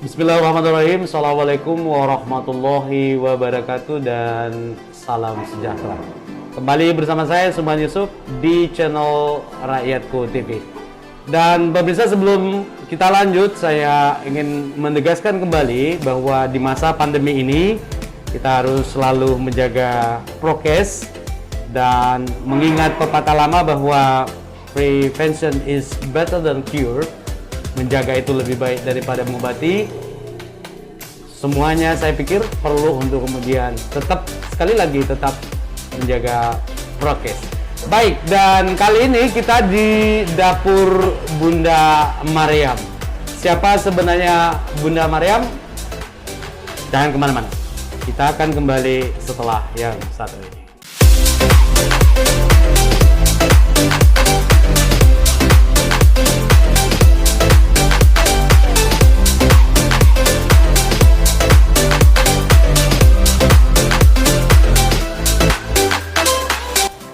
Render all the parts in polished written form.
Bismillahirrahmanirrahim. Assalamualaikum warahmatullahi wabarakatuh dan salam sejahtera. Kembali bersama saya Suman Yusuf di channel Rakyatku TV. Dan pemirsa, sebelum kita lanjut, saya ingin menegaskan kembali bahwa di masa pandemi ini kita harus selalu menjaga prokes dan mengingat pepatah lama bahwa prevention is better than cure. Menjaga itu lebih baik daripada mengobati. Semuanya saya pikir perlu untuk kemudian tetap menjaga prokes. Baik, dan kali ini kita di dapur Bunda Maryam. Siapa sebenarnya Bunda Maryam? Jangan kemana-mana. Kita akan kembali setelah yang satu ini.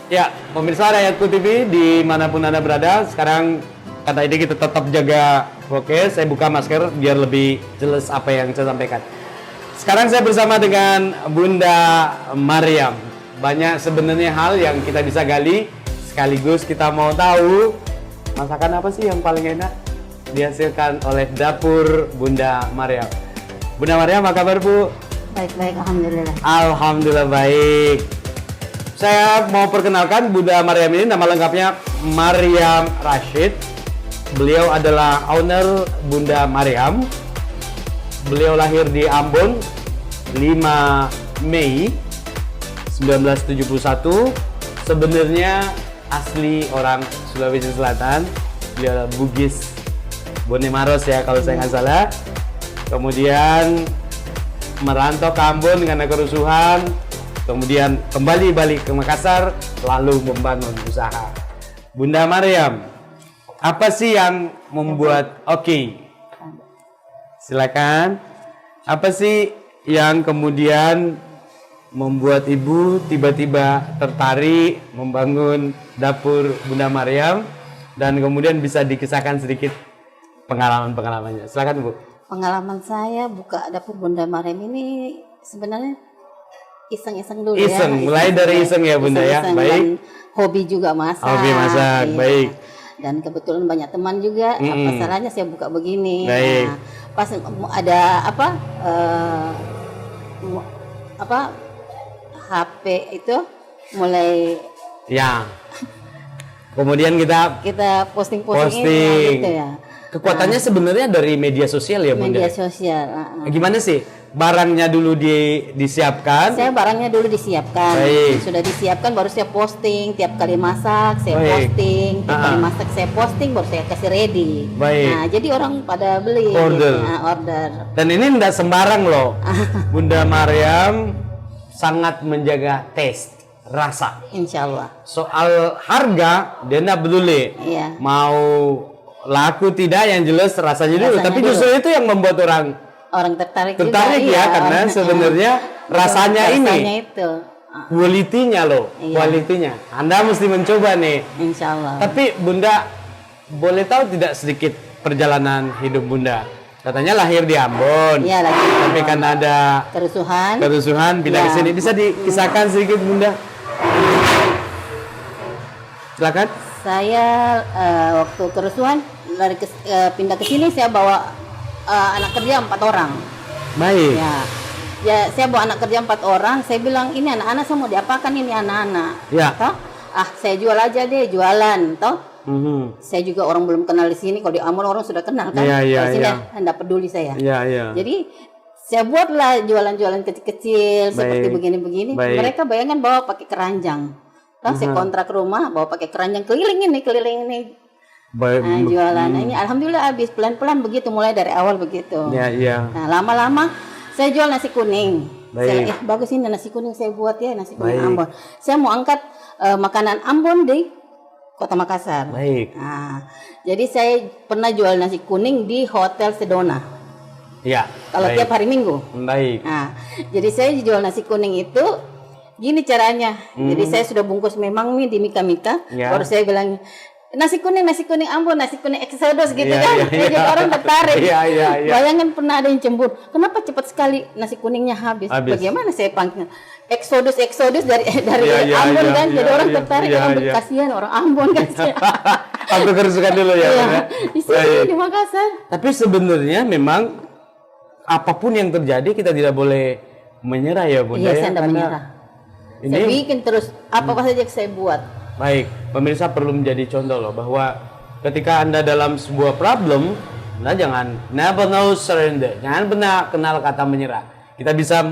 Ya, pemirsa Rakyatku TV dimanapun Anda berada, sekarang kata ini kita tetap jaga prokes. Saya buka masker biar lebih jelas apa yang saya sampaikan. Sekarang saya bersama dengan Bunda Maryam. Banyak sebenarnya hal yang kita bisa gali, sekaligus kita mau tahu masakan apa sih yang paling enak dihasilkan oleh dapur Bunda Maryam. Bunda Maryam, apa kabar Bu? Baik-baik, alhamdulillah. Alhamdulillah baik. Saya mau perkenalkan Bunda Maryam ini, nama lengkapnya Maryam Rashid. Beliau adalah owner Bunda Maryam. Beliau lahir di Ambon 5 Mei 1971. Sebenarnya asli orang Sulawesi Selatan. Beliau adalah Bugis Bonemaros ya kalau saya nggak salah. Kemudian merantau ke Ambon karena kerusuhan. Kemudian kembali balik ke Makassar, lalu membangun usaha. Bunda Maryam, apa sih yang membuat silakan. Apa sih yang kemudian membuat Ibu tiba-tiba tertarik membangun dapur Bunda Maryam dan kemudian bisa dikisahkan sedikit pengalaman-pengalamannya. Silakan Bu. Pengalaman saya buka dapur Bunda Maryam ini sebenarnya iseng-iseng dulu Iseng, ya. mulai dari iseng ya Bunda ya. Baik. Hobi juga masak. Hobi masak, iya. baik. Dan kebetulan banyak teman juga. Apa salahnya saya buka begini? Baik. Nah, pas ada HP itu mulai Ya. Kemudian kita posting. Gitu ya. Kekuatannya sebenarnya dari media sosial ya Bunda. Media sosial. Gimana sih? Barangnya dulu disiapkan. Saya barangnya dulu disiapkan. Baik. Sudah disiapkan baru saya posting. Tiap kali masak saya Baik. posting. Tiap kali masak saya posting baru saya kasih ready. Baik. Nah, jadi orang pada beli. Order. Order. Dan ini tidak sembarang loh. Bunda Maryam sangat menjaga taste, rasa. Insya Allah. Soal harga dia tidak peduli. Iya. Mau laku tidak, yang jelas rasanya dulu. Rasanya Tapi dulu. justru itu yang membuat orang Tertarik ya, juga, karena sebenarnya rasanya itu. kualitinya loh, Iya. kualitinya. Anda mesti mencoba nih. Insya Allah. Tapi Bunda, boleh tahu tidak sedikit perjalanan hidup Bunda? Katanya lahir di Ambon. Iya, lagi. Tapi kan ada Kerusuhan. pindah ke Ya. sini. Bisa dikisahkan sedikit Bunda? Silakan. Saya waktu kerusuhan pindah ke sini saya bawa anak kerja 4 orang. Baik. Ya, saya bawa anak kerja 4 orang. Saya bilang ini anak-anak saya mau diapakan ini anak-anak. Ya. Toh? Saya jual aja deh, jualan, toh. Saya juga orang belum kenal di sini. Kalau di Ambon orang sudah kenal kan. Iya, Kalau sini iya. enggak peduli saya. Iya, iya. Jadi saya buatlah jualan-jualan kecil-kecil seperti begini-begini. Baik. Mereka bayangan bawa pakai keranjang. Toh, saya kontrak rumah bawa pakai keranjang keliling ini. Baik. Nah, jualan ini alhamdulillah habis pelan-pelan begitu, mulai dari awal begitu. Iya, iya. Nah, lama-lama saya jual nasi kuning. Baik. Bagus ini nasi kuning saya buat ya, nasi kuning Baik. Ambon. Saya mau angkat makanan Ambon di Kota Makassar. Baik. Nah, jadi saya pernah jual nasi kuning di Hotel Sedona. Iya. Kalau baik. tiap hari Minggu. Baik. Nah, jadi saya jual nasi kuning itu gini caranya. Jadi saya sudah bungkus memang nih di Mika-Mika. Ya. Baru saya bilang, nasi kuning Ambon, nasi kuning Exodus gitu Iya, kan. iya, Jadi iya. orang tertarik. Iya. Bayangkan pernah ada yang cemburu. Kenapa cepat sekali nasi kuningnya habis? Bagaimana saya panggil? Exodus dari Iya, Ambon iya, kan. iya, Jadi orang iya, tertarik, iya, orang iya. kasihan orang Ambon kan. Aku kerusukan dulu ya. Iya, Bun, ya. di sini Baik. di Makassar. Tapi sebenarnya memang apapun yang terjadi kita tidak boleh menyerah ya Bunda. Iya, ya, saya tidak karena menyerah. Ini Saya bikin terus apa saja yang saya buat. baik, pemirsa perlu menjadi contoh loh bahwa ketika Anda dalam sebuah problem, Anda jangan never know surrender. Jangan pernah kenal kata menyerah. Kita bisa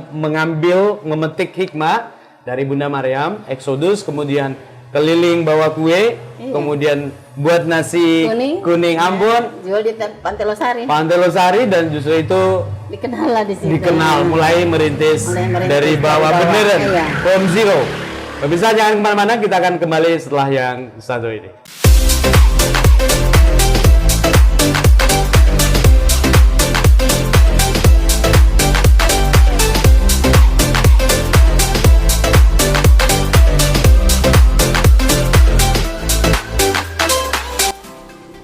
memetik hikmah dari Bunda Maryam, Exodus, kemudian keliling bawa kue, kemudian buat nasi kuning Ambon, Jual di Pantai Losari. Pantai Losari, dan justru itu Dikenal lah di sini. dikenal mulai merintis dari bawah beneran, Iya. from zero. Pemirsa jangan kemana-mana, kita akan kembali setelah yang satu ini.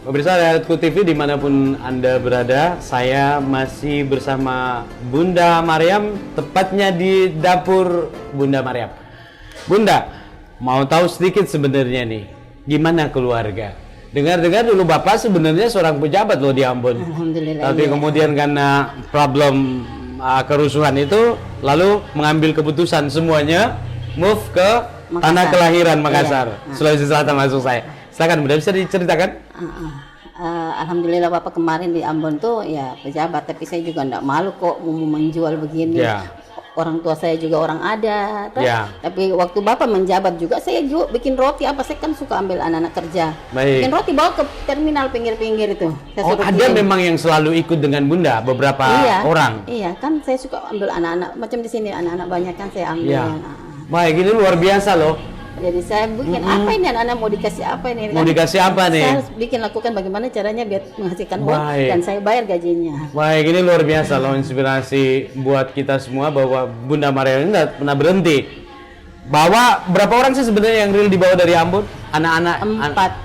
Pemirsa Rakyatku TV dimanapun Anda berada, saya masih bersama Bunda Maryam, tepatnya di dapur Bunda Maryam. Bunda, mau tahu sedikit sebenarnya nih, gimana keluarga? Dengar-dengar dulu Bapak sebenarnya seorang pejabat loh di Ambon. Alhamdulillah. Tapi iya. kemudian karena problem kerusuhan itu, lalu mengambil keputusan semuanya move ke Makassar. tanah kelahiran Makassar, Iya. Sulawesi Selatan maksud saya. Silakan Bunda, bisa diceritakan? Alhamdulillah Bapak kemarin di Ambon tuh ya pejabat, tapi saya juga enggak malu kok mau menjual begini. Ya. Orang tua saya juga orang ada, Ya. tapi waktu Bapak menjabat juga saya juga bikin roti. Apa saya kan suka ambil anak-anak kerja, Baik. bikin roti bawa ke terminal pinggir-pinggir itu. Saya Oh, suruh ada kirim. memang yang selalu ikut dengan Bunda, beberapa orang. Iya, kan saya suka ambil anak-anak macam di sini, anak-anak banyak kan saya ambil. Ya. Baik, ini luar biasa loh. Jadi saya bikin apa ini anak-anak mau dikasih apa ini? Mau dikasih apa nih? Saya harus bikin lakukan bagaimana caranya biar menghasilkan uang Baik. dan saya bayar gajinya. Baik, ini luar biasa loh, inspirasi buat kita semua bahwa Bunda Maryam ini tidak pernah berhenti. Bawa berapa orang sih sebenarnya yang real dibawa dari Ambon? Anak-anak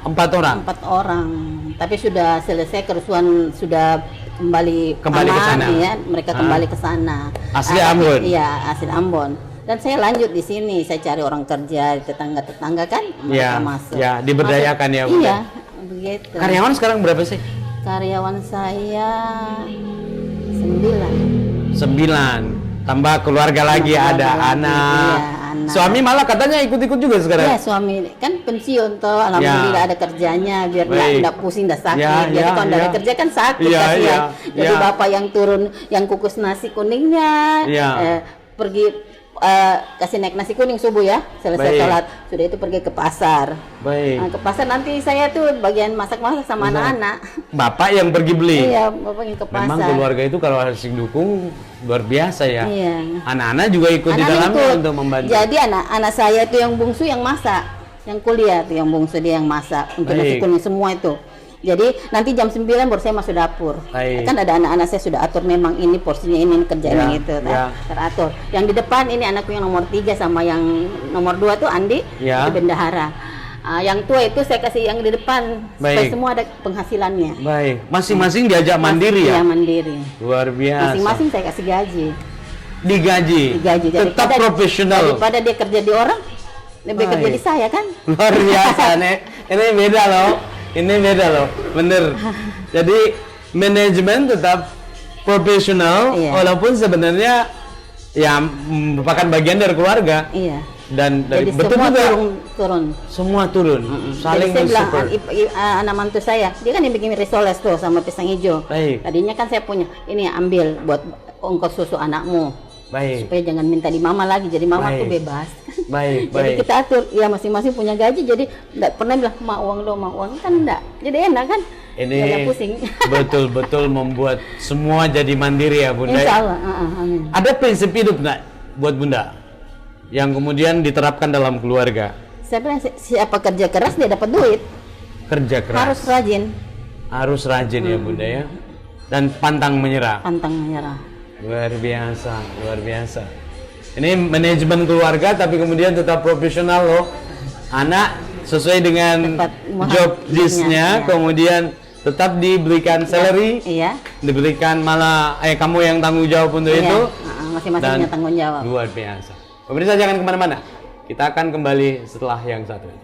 empat orang. 4 orang. Tapi sudah selesai kerusuhan, sudah kembali Kembali ke aman, sana. ya, mereka kembali ke sana. Asli Ambon? Iya, asli Ambon. Dan saya lanjut di sini, saya cari orang kerja, tetangga-tetangga kan, mereka Ya, masuk. ya, diberdayakan ya, Bunda. Iya, begitu. Karyawan sekarang berapa sih? Karyawan saya 9. 9. Tambah keluarga lagi, Keluarga ada lagi, anak. iya, anak. Suami malah katanya ikut-ikut juga sekarang. Iya, suami kan pensiun toh, alhamdulillah ada kerjanya biar Baik. nggak pusing, nggak sakit. Ya, Jadi ya, kalau nggak ada ya. kerja kan sakit Ya, kasihan. ya, Jadi ya. bapak yang turun, yang kukus nasi kuningnya, Ya. pergi kasih naik nasi kuning subuh ya, selesai Baik. sholat, sudah itu pergi ke pasar. Baik. Nah, ke pasar nanti saya tuh bagian masak-masak sama anak-anak. Bapak yang pergi beli. Iya, bapak yang ke pasar. Memang keluarga itu kalau harus didukung luar biasa ya. Iya. Anak-anak juga ikut di Anak-anak dalamnya ikut. untuk membantu. Jadi anak-anak saya itu yang bungsu yang masak, yang kuliah tuh yang bungsu dia yang masak untuk nasi Baik. kuning semua itu. Jadi nanti jam 9 baru saya masuk dapur. Baik. Kan ada anak-anak saya sudah atur memang ini porsinya ini kerjaan Ya, yang itu ya. teratur. Yang di depan ini anakku yang nomor 3 sama yang nomor 2 tuh Andi, Ya. itu bendahara. Yang tua itu saya kasih yang di depan supaya Baik. semua ada penghasilannya. Baik, masing-masing diajak mandiri ya. Iya, mandiri. Luar biasa. Masing-masing saya kasih gaji. Digaji. Digaji Tetap profesional. daripada dia kerja di orang lebih kerja Baik. di saya kan. Luar biasa nih. Ini beda loh. Ini beda loh. Bener. Jadi manajemen tetap profesional Iya. walaupun sebenarnya ya merupakan bagian dari keluarga Iya. dan dari Jadi betul semua juga turun. semua turun. Saling Jadi saya bilang mensupport. anak mantu saya, dia kan yang bikin risoles tuh sama pisang hijau. Baik. Tadinya kan saya punya, ini ambil buat ongkos susu anakmu. Baik. Supaya jangan minta di mama lagi, jadi mama Baik. tuh bebas. Baik, Jadi baik. kita atur, ya masing-masing punya gaji, jadi enggak pernah bilang mau uang dong, mau uang kan enggak. Jadi enak kan? Nggak ada Ini pusing. betul-betul membuat semua jadi mandiri ya Bunda. Insya Allah, amin. Ada prinsip hidup nggak buat Bunda yang kemudian diterapkan dalam keluarga? Saya bilang siapa kerja keras dia dapat duit, Kerja keras, harus rajin, harus rajin ya Bunda ya, dan pantang menyerah. pantang menyerah. Luar biasa, luar biasa. Ini manajemen keluarga tapi kemudian tetap profesional loh. Anak sesuai dengan Tepat job muhasabahnya, listnya, iya. kemudian tetap diberikan salary, Iya. diberikan malah kamu yang tanggung jawab untuk Iya. itu. Masing-masing Dan punya tanggung jawab. Luar biasa. Pemirsa jangan kemana-mana. Kita akan kembali setelah yang satu ini.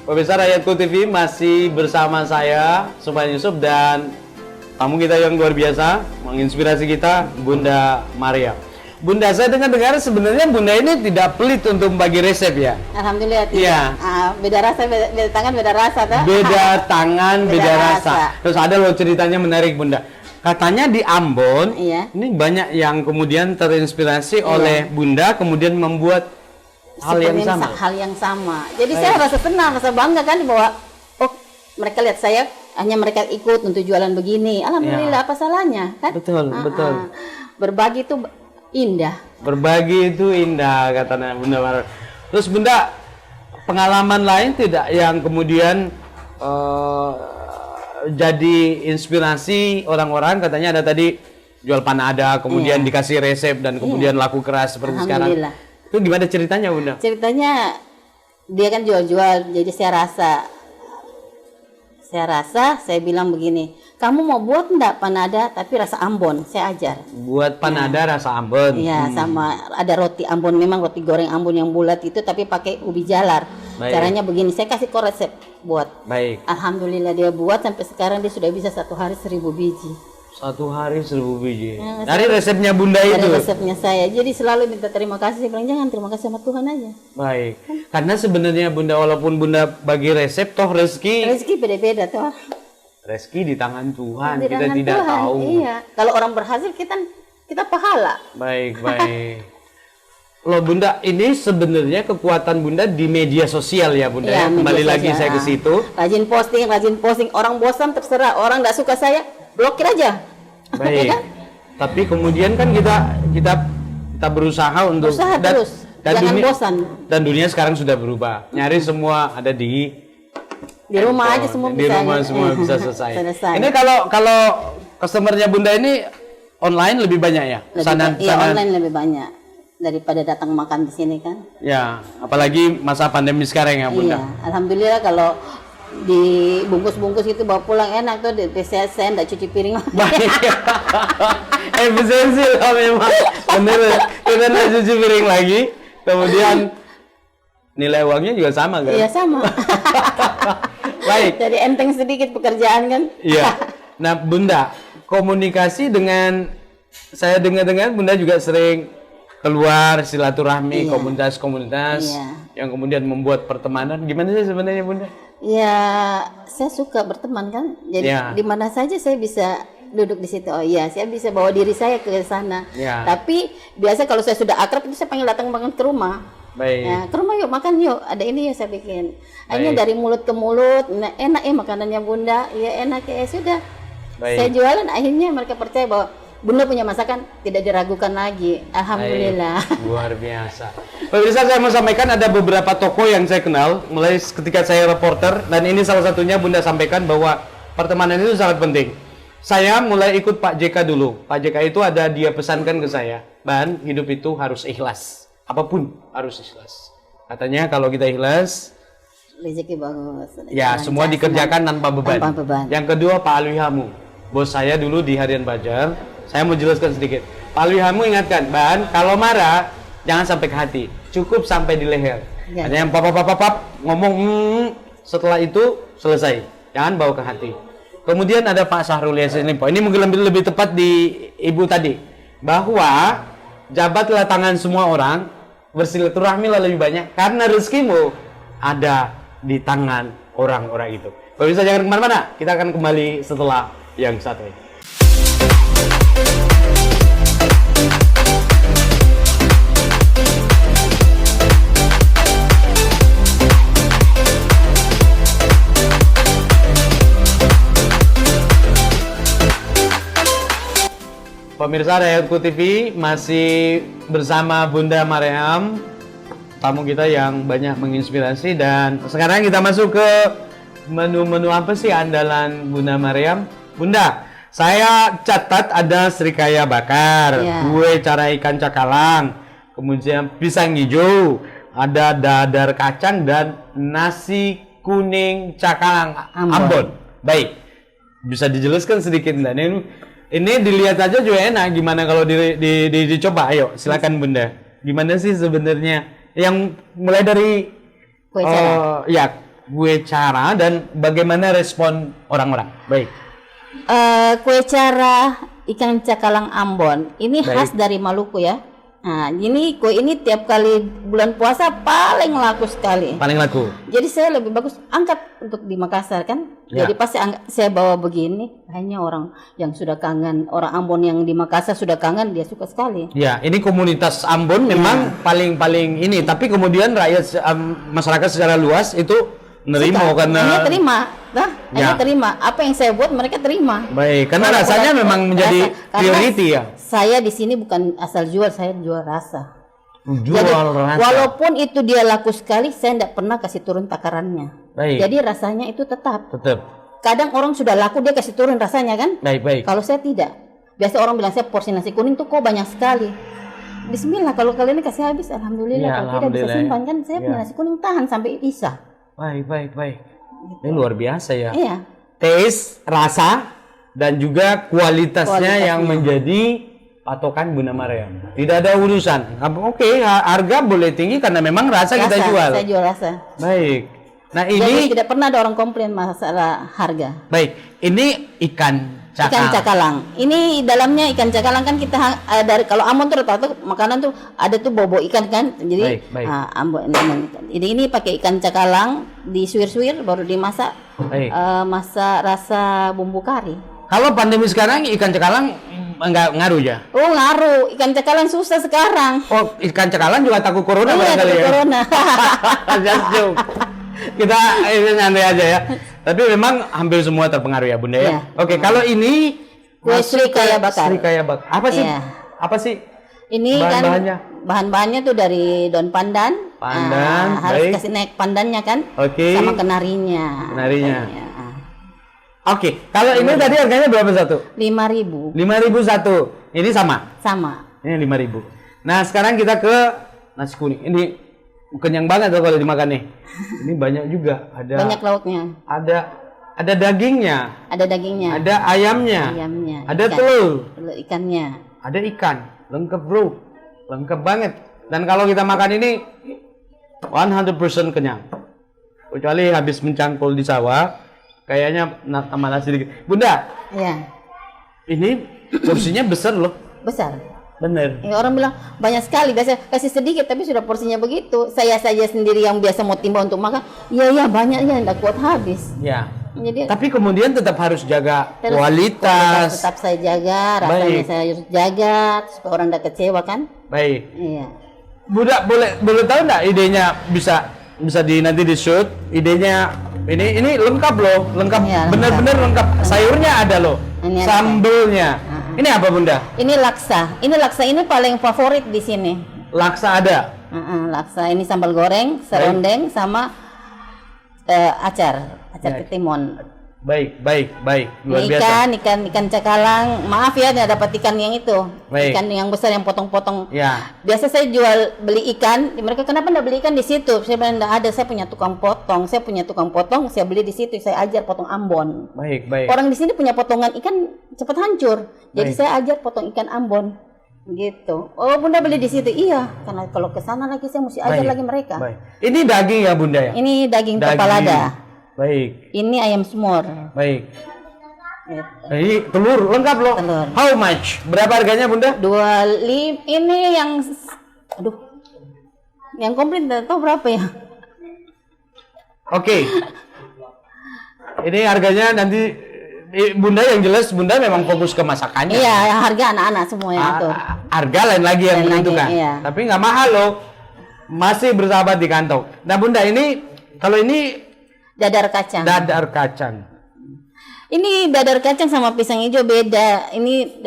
Pemirsa Rakyatku TV masih bersama saya, Subhan Yusuf, dan tamu kita yang luar biasa, menginspirasi kita, Bunda Maria. Bunda, saya dengar-dengar sebenarnya Bunda ini tidak pelit untuk membagi resep ya? Alhamdulillah tidak. Iya. Beda rasa, beda tangan, beda rasa. Dah. Beda tangan, beda Beda rasa. rasa. Terus ada loh ceritanya menarik Bunda. Katanya di Ambon, Iya. ini banyak yang kemudian terinspirasi oleh Bunda, kemudian membuat hal yang Seperti sama. hal yang sama. Jadi saya rasa senang, rasa bangga kan bahwa oh mereka lihat saya hanya mereka ikut untuk jualan begini. Alhamdulillah, apa salahnya kan? Betul, betul. Berbagi itu indah. Berbagi itu indah, katanya Bunda Maria. Terus Bunda, pengalaman lain tidak yang kemudian jadi inspirasi orang-orang? Katanya ada tadi jual panada, kemudian dikasih resep dan kemudian laku keras seperti sekarang. Alhamdulillah. Itu gimana ceritanya Bunda? Ceritanya dia kan jual-jual, jadi saya bilang begini, kamu mau buat enggak panada tapi rasa Ambon, saya ajar. Buat panada rasa Ambon. Iya, sama ada roti Ambon, memang roti goreng Ambon yang bulat itu tapi pakai ubi jalar. Baik. Caranya begini, saya kasih resep buat. Baik. Alhamdulillah dia buat sampai sekarang dia sudah bisa 1 hari 1000 biji. 1 hari 1000 biji. Ya, Dari resepnya Bunda Dari itu. resepnya saya. Jadi selalu minta terima kasih. Saya bilang jangan terima kasih sama Tuhan aja. Baik. Karena sebenarnya Bunda, walaupun Bunda bagi resep, toh rezeki Rezeki beda-beda tuh. di tangan Tuhan. Di Kita tangan tidak Tuhan, tahu. Iya. Kalau orang berhasil kita pahala. Baik, baik. Loh Bunda, ini sebenarnya kekuatan Bunda di media sosial ya Bunda. Iya, Ya? Kembali media lagi sosial. saya ke situ. Rajin posting. Orang bosan terserah. Orang nggak suka saya, blokir aja. Baik. Ya kan? Tapi kemudian kan kita berusaha untuk Usaha terus. Jangan bosan. Dan dunia sekarang sudah berubah. Nyari semua ada di Rumah aja semua di bisa. rumah semua bisa selesai. Selesai. Ini kalau customernya Bunda ini online lebih banyak ya? Iya, online lebih banyak daripada datang makan di sini kan. Ya, apalagi masa pandemi sekarang ya Bunda. Iya, alhamdulillah kalau dibungkus-bungkus itu bawa pulang enak tuh. Saya enggak cuci piring. Baik. Efisiensi lah memang. Bener. Kita nggak cuci piring lagi. Kemudian nilai uangnya juga sama kan? Iya sama. Baik. Jadi enteng sedikit pekerjaan kan. Iya. Nah Bunda, komunikasi dengan saya dengar-dengar Bunda juga sering keluar silaturahmi komunitas-komunitas yang kemudian membuat pertemanan. Gimana sih sebenarnya Bunda? Ya, saya suka berteman kan. Jadi di mana saja saya bisa duduk di situ. Oh iya, saya bisa bawa diri saya ke sana. Tapi biasa kalau saya sudah akrab itu saya panggil datang makan ke rumah. Baik. Ya, ke rumah yuk makan yuk. Ada ini ya saya bikin. Hanya dari mulut ke mulut. Nah, enak ya makanannya Bunda. Ya enak ya sudah. Baik. Saya jualan akhirnya mereka percaya bahwa Bunda punya masakan tidak diragukan lagi. Alhamdulillah. Baik. Luar biasa. Pemirsa, saya mau sampaikan ada beberapa toko yang saya kenal mulai ketika saya reporter, dan ini salah satunya Bunda sampaikan bahwa pertemanan itu sangat penting. Saya mulai ikut Pak JK dulu. Pak JK itu ada dia pesankan ke saya, Ban, hidup itu harus ikhlas. Apapun harus ikhlas. Katanya kalau kita ikhlas, rezeki bagus. ya semua dikerjakan tanpa beban. Tanpa beban. Yang kedua Pak Alwihamu, bos saya dulu di Harian Bajar. Saya mau jelaskan sedikit. Pak Alwihamu ingatkan, Ban, kalau marah jangan sampai ke hati, cukup sampai di leher. Ya. Ada yang pap ngomong, setelah itu selesai, jangan bawa ke hati. Kemudian ada Pak Syahrul Yassin Limpo. Ini mungkin lebih tepat di ibu tadi, bahwa jabatlah tangan semua orang, bersilaturahmilah lebih banyak, karena rezekimu ada di tangan orang-orang itu. Pemirsa jangan kemana-mana, kita akan kembali setelah yang satu ini. Pemirsa Rakyatku TV masih bersama Bunda Mariam, tamu kita yang banyak menginspirasi. Dan sekarang kita masuk ke menu-menu apa sih andalan Bunda Mariam? Bunda, saya catat ada serikaya bakar, kue cara ikan cakalang, kemudian pisang hijau, ada dadar kacang dan nasi kuning cakalang Ambon. Baik, bisa dijelaskan sedikit Bunda? Ini dilihat aja juga enak. Gimana kalau dicoba? Ayo, silakan Bunda. Gimana sih sebenarnya yang mulai dari kue cara? Kue cara dan bagaimana respon orang-orang? Baik. Kue cara ikan cakalang Ambon ini khas dari Maluku ya. Nah, ini kue ini tiap kali bulan puasa paling laku sekali. Paling laku. Jadi saya lebih bagus angkat untuk di Makassar kan. Jadi pasti saya bawa begini, hanya orang yang sudah kangen, orang Ambon yang di Makassar sudah kangen, dia suka sekali. Ya, ini komunitas Ambon memang paling ini, tapi kemudian rakyat masyarakat secara luas itu nerima karena hanya terima. Hanya terima. Apa yang saya buat mereka terima. Baik, karena rasanya memang menjadi priority ya. Saya di sini bukan asal jual, saya jual rasa. Jadi, rasa. Walaupun itu dia laku sekali, saya tidak pernah kasih turun takarannya. Baik. Jadi rasanya itu tetap. Kadang orang sudah laku dia kasih turun rasanya kan? Baik. Kalau saya tidak. Biasa orang bilang saya porsi nasi kuning tuh kok banyak sekali. Bismillah, kalau kalian ini kasih habis, alhamdulillah. Kalau tidak bisa simpan kan, saya punya nasi kuning tahan sampai isa. Baik. Gitu. Ini luar biasa ya. Iya. Taste, rasa, dan juga kualitasnya yang menjadi patokan Bunda Mariam. Tidak ada urusan. Oke, harga boleh tinggi karena memang rasa kita jual. Saya jual rasa. Baik. Nah ini jadi tidak pernah ada orang komplain masalah harga. Baik. Ini ikan cakalang. Ikan cakalang. Ini dalamnya ikan cakalang kan kita dari kalau Ambon tuh rata-rata makanan tuh ada tuh bobo ikan kan. Jadi Ambon ini pakai ikan cakalang disuir-suir baru dimasak. Masak rasa bumbu kari. Kalau pandemi sekarang ikan cakalang enggak ngaruh ya? Oh ngaruh, ikan cakalang susah sekarang. Oh ikan cakalang juga takut corona barangkali ya? Corona. Just joke. Kita ini nyantai aja ya. Tapi memang hampir semua terpengaruh ya Bunda ya? Oke, kalau ini kue serikaya bakar. Serikaya bakar. Apa sih? Ini bahan-bahannya? Bahan-bahannya tuh dari daun pandan. Harus kasih naik pandannya kan? Sama kenarinya. Oke, kalau ini tadi harganya berapa satu? 5.000. 5.000 satu. Ini sama? Sama. Ini 5.000. Nah, sekarang kita ke nasi kuning. Ini kenyang banget tuh kalau dimakan nih. Ini banyak juga. Ada banyak lauknya. Ada dagingnya. Ada dagingnya. Ada ayamnya. Ada telur. Telur ikannya. Ada ikan. Lengkap bro. Lengkap banget. Dan kalau kita makan ini 100% kenyang. Kecuali habis mencangkul di sawah. Kayaknya tambah nasi sedikit. Bunda. Iya. Ini porsinya besar loh. Besar. Bener. Orang bilang banyak sekali. Biasa kasih sedikit tapi sudah porsinya begitu. Saya saja sendiri yang biasa mau timbang untuk makan. Iya banyaknya tidak kuat habis. Ya. Jadi, tapi kemudian tetap harus jaga kualitas. Tetap saya jaga. Rasanya saya harus jaga supaya orang tidak kecewa kan. Baik. Iya. Bunda boleh tahu nggak idenya bisa nanti di shoot idenya. Ini lengkap loh, bener-bener lengkap. Sayurnya ada loh, sambelnya. Ini apa Bunda? Ini laksa. Ini paling favorit di sini. Laksa ada? Laksa. Ini sambal goreng, serondeng, sama acar ketimun. Baik. Luar biasa. Ikan cakalang. Maaf ya, tidak dapat ikan yang itu. Ikan yang besar yang potong-potong. Ya. Biasa saya beli ikan. Mereka kenapa tidak beli ikan di situ? Saya bilang tidak ada. Saya punya tukang potong. Saya beli di situ. Saya ajar potong Ambon. Baik. Orang di sini punya potongan ikan cepat hancur. Jadi saya ajar potong ikan Ambon. Gitu. Oh Bunda beli di situ? Iya. Karena kalau ke sana lagi saya mesti ajar lagi mereka. Ini daging ya Bunda ya? Ini daging kepalada. Baik. Ini ayam semur. Baik. Ini telur lengkap loh. Telur. How much? Berapa harganya Bunda? 25. Ini yang yang komplit tahu berapa ya? Oke. Ini harganya nanti Bunda yang jelas Bunda memang fokus ke masakannya. Iya, harga anak-anak semua yang atur. Harga lain lagi yang menentukan. Iya. Tapi nggak mahal loh. Masih bersahabat di kantong. Nah Bunda ini kalau ini dadar kacang. Ini dadar kacang sama pisang hijau beda. Ini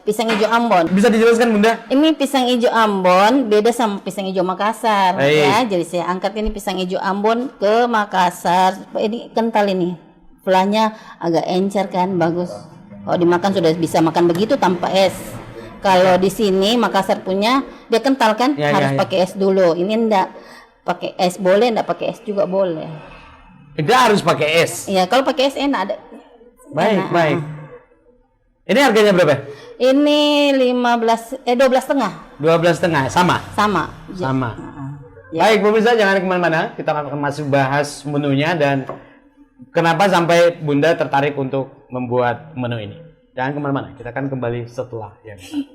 pisang hijau Ambon. Bisa dijelaskan Bunda? Ini pisang hijau Ambon beda sama pisang hijau Makassar. Baik. Ya. Jadi saya angkat ini pisang hijau Ambon ke Makassar. Ini kental ini. Fulanya agak encer kan, bagus. Kalau dimakan sudah bisa makan begitu tanpa es. Kalau di sini Makassar punya dia kental kan, harus pakai es dulu. Ini enggak pakai es boleh, enggak pakai es juga boleh. Tidak harus pakai es. Iya, kalau pakai es enak ada. Baik, enak. baik. Ini harganya berapa? Ini 12,5. 12,5, sama. Sama. Sama. Ya. Baik, pemirsa jangan kemana-mana. Kita akan masih bahas menunya dan kenapa sampai Bunda tertarik untuk membuat menu ini. Jangan kemana-mana. Kita akan kembali setelah yang ini.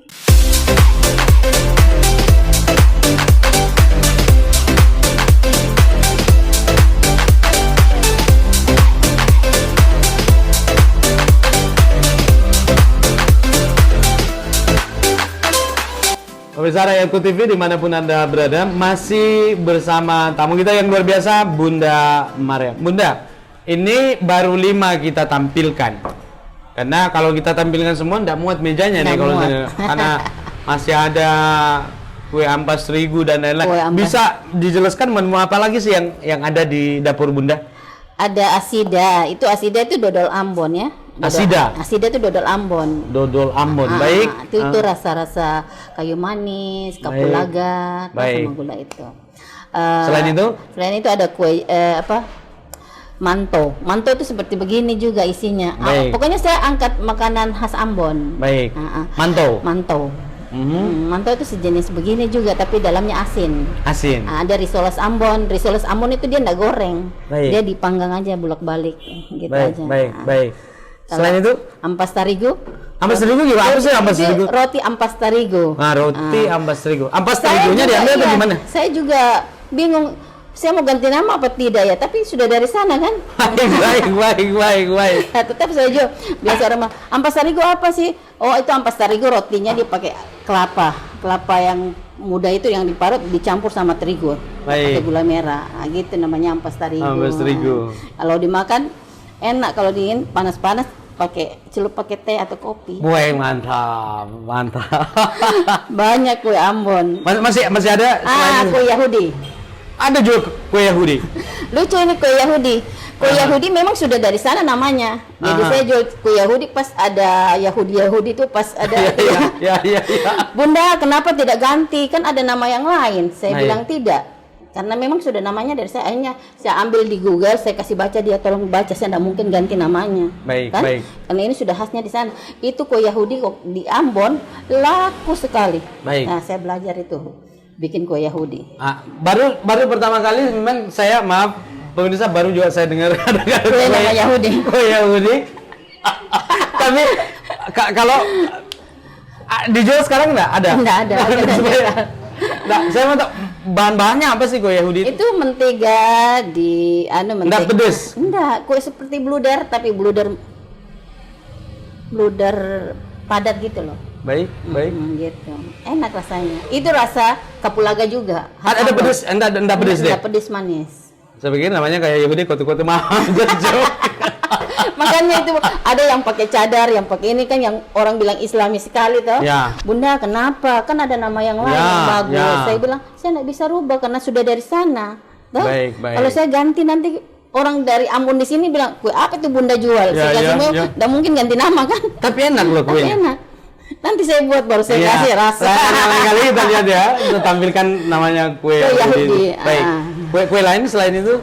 Pemirsa Rakyatku TV dimanapun Anda berada, masih bersama tamu kita yang luar biasa, Bunda Maria. Bunda, ini baru 5 kita tampilkan. Karena kalau kita tampilkan semua, tidak muat mejanya nih kalau karena masih ada kue ampas terigu dan lain-lain. Bisa dijelaskan menu apa lagi sih yang ada di dapur Bunda? Ada asida. Asida itu dodol Ambon ya. Asida itu dodol Ambon. Dodol Ambon, baik. Itu rasa-rasa kayu manis, kapulaga, sama gula itu. Selain itu? Selain itu ada kue manto. Manto itu seperti begini juga isinya. Pokoknya saya angkat makanan khas Ambon. Baik. Manto. Manto itu sejenis begini juga, tapi dalamnya asin. Asin. Ada risoles Ambon. Risoles Ambon itu dia nggak goreng, dia dipanggang aja bolak-balik, gitu aja. Baik. Selain itu, ampas tarigu. Ampas terigu gimana? Apa sih ampas terigu? Roti ampas tarigu. Roti ampas terigu. Ampas terigunya diambil atau gimana? Saya juga bingung. Saya mau ganti nama apa tidak ya? Tapi sudah dari sana kan? Baik. Nah, tetap saya juga biasa orang ampas tarigu apa sih? Oh, itu ampas tarigu, rotinya dipakai kelapa yang muda itu yang diparut dicampur sama terigu, pakai gula merah. Nah, gitu namanya ampas tarigu. Ampas terigu. Kalau dimakan enak, kalau dingin panas-panas celup pakai teh atau kopi. Wah, mantap. Banyak kue Ambon. Masih ada kue Yahudi. Ada juga kue Yahudi. Lucu ini kue Yahudi. Kue Yahudi memang sudah dari sana namanya. Jadi saya jual kue Yahudi pas ada Yahudi itu pas ada. Iya. Bunda, kenapa tidak ganti? Kan ada nama yang lain. Saya bilang tidak. Karena memang sudah namanya dari saya. Akhirnya saya ambil di Google, saya kasih baca, dia tolong baca. Saya tidak mungkin ganti namanya. Baik. Karena ini sudah khasnya di sana. Itu kue Yahudi di Ambon laku sekali. Baik. Nah, saya belajar itu bikin kue Yahudi. Baru pertama kali memang saya pemirsa baru juga saya dengar ada kue nama Yahudi. Kue Yahudi. Tapi kalau dijual sekarang enggak ada? Enggak ada. Nah, saya mau tahu bahan-bahannya apa sih kue Yahudi? Itu mentega mentega. Enggak pedes? Enggak, kue seperti bluder tapi bluder padat gitu loh. Baik. Gitu. Enak rasanya. Itu rasa kapulaga juga. Ada pedes? Enggak pedes deh. Enggak pedes, manis. Saya pikir namanya kayak Yahudi kotu-kotu mahal. Makanya itu ada yang pakai cadar, yang pakai ini kan yang orang bilang Islami sekali toh. Ya. Bunda, kenapa? Kan ada nama yang lain yang bagus. Saya bilang, saya nggak bisa rubah karena sudah dari sana. Baik. Kalau saya ganti nanti orang dari Ambon di sini bilang, kue apa itu Bunda jual? Saya kasih nggak mungkin ganti nama kan? Tapi enak loh kuenya. Enak. Nanti saya buat baru saya kasih rasa. Kali kita lihat ya, kita tampilkan namanya kue Yahudi. Baik. Kue lain selain itu?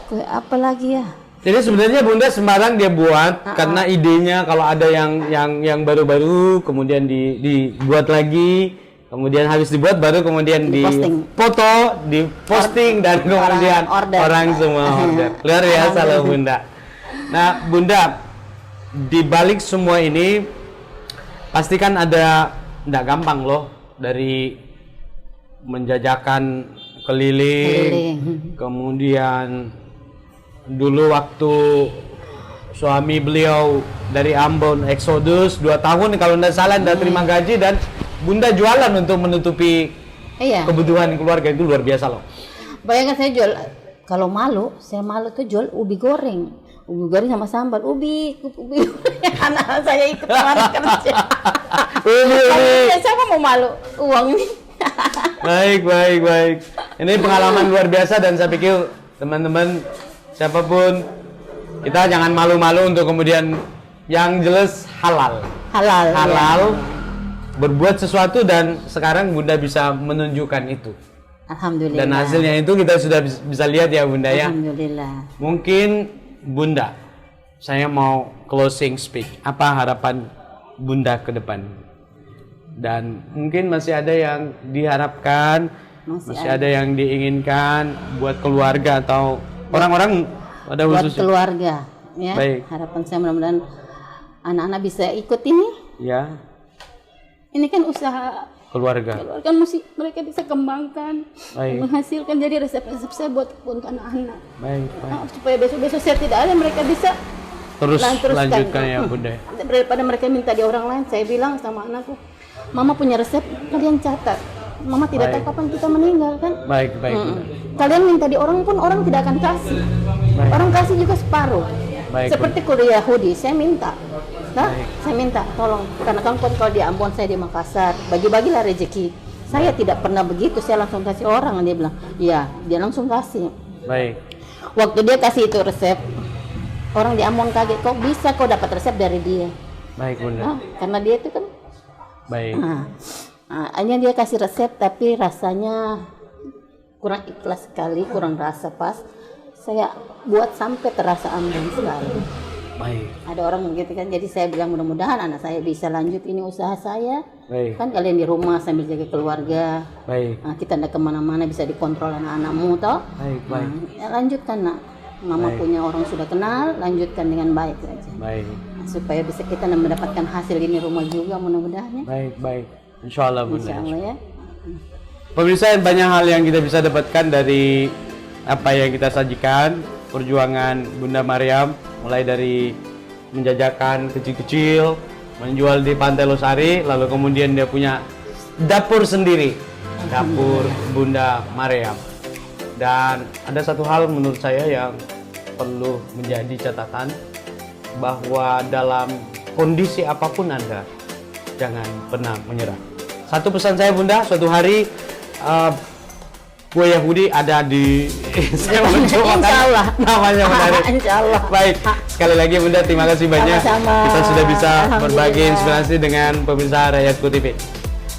Kue apa lagi ya? Jadi sebenarnya Bunda sembarang dia buat karena idenya kalau ada yang baru-baru kemudian dibuat lagi, kemudian habis dibuat baru kemudian dipoto, diposting dan kemudian orang semua order. Luar biasa loh Bunda. Nah, Bunda, di balik semua ini pasti kan ada, enggak gampang loh, dari menjajakan keliling. Kemudian dulu waktu suami beliau dari Ambon eksodus 2 tahun kalau tidak salah, tidak terima gaji, dan Bunda jualan untuk menutupi kebutuhan keluarga. Itu luar biasa loh. Bayangkan saya jual, kalau saya malu tuh jual ubi goreng. ubi goreng sama sambal, ubi. Anak saya ikut kemarin kerja. Ubi. Siapa mau malu uang ini? Baik. Ini pengalaman luar biasa dan saya pikir teman-teman siapapun kita jangan malu-malu untuk kemudian yang jelas halal. Halal. Ya. Berbuat sesuatu dan sekarang Bunda bisa menunjukkan itu. Alhamdulillah. Dan hasilnya itu kita sudah bisa lihat ya Bunda ya. Alhamdulillah. Mungkin Bunda, saya mau closing speak. Apa harapan Bunda ke depan? Dan mungkin masih ada yang diharapkan, masih ada yang diinginkan buat keluarga atau orang-orang pada buat khususnya. keluarga ya. Baik. Harapan saya mudah-mudahan anak-anak bisa ikut ini. Ya, Ini kan usaha keluarga. kan mesti mereka bisa kembangkan, Baik. menghasilkan, jadi resep-resep saya buat untuk anak-anak. Baik. Supaya besok-besok saya tidak ada, mereka bisa Terus teruskan. lanjutkan ya Bunda. Daripada mereka minta di orang lain, saya bilang sama anakku, Mama punya resep, kalian catat. Mama tidak tahu kapan kita meninggal kan. Baik Bunda. Kalian minta di orang pun orang tidak akan kasih. Baik. Orang kasih juga separuh. Baik, Seperti kuliah Yahudi, saya minta. Nah, saya minta tolong, karena kan kalau di Ambon, saya di Makassar, bagi-bagilah rezeki. Saya tidak pernah begitu, saya langsung kasih orang. Dia bilang, iya, dia langsung kasih. Baik. Waktu dia kasih itu resep, orang di Ambon kaget, kok bisa kau dapat resep dari dia? Baik Bunda. Nah, karena dia itu kan, Baik. hanya dia kasih resep, tapi rasanya kurang ikhlas sekali, kurang rasa pas. Saya buat sampai terasa aman sekali. Baik. Ada orang begitu kan, jadi saya bilang mudah-mudahan anak saya bisa lanjut ini usaha saya. Baik. Kan kalian di rumah sambil jaga keluarga. Baik. Nah, kita tidak kemana-mana, bisa dikontrol anak-anakmu toh. Baik. Ya, lanjutkan nak. Mama punya orang sudah kenal, lanjutkan dengan baik saja. Baik. Supaya bisa kita mendapatkan hasil ini rumah juga mudah-mudahan ya. Baik. Insya Allah Bunda. Insya Allah ya. Pemirsa, banyak hal yang kita bisa dapatkan dari apa yang kita sajikan, perjuangan Bunda Maryam, mulai dari menjajakan kecil-kecil, menjual di Pantai Losari, lalu kemudian dia punya dapur sendiri, dapur Bunda Maryam. Dan ada satu hal menurut saya yang perlu menjadi catatan, bahwa dalam kondisi apapun Anda, jangan pernah menyerah. Satu pesan saya Bunda, suatu hari kue Yahudi ada di saya mencoba namanya menarik. Insya Allah. Baik, sekali lagi Bunda, terima kasih banyak. Sama-sama. Kita sudah bisa berbagi Alhamdulillah. inspirasi dengan pemirsa Rakyatku TV.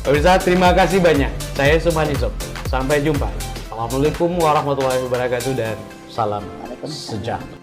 Pemirsa, terima kasih banyak. Saya Subhan Yusuf. Sampai jumpa. Assalamualaikum warahmatullahi wabarakatuh dan salam sejahtera.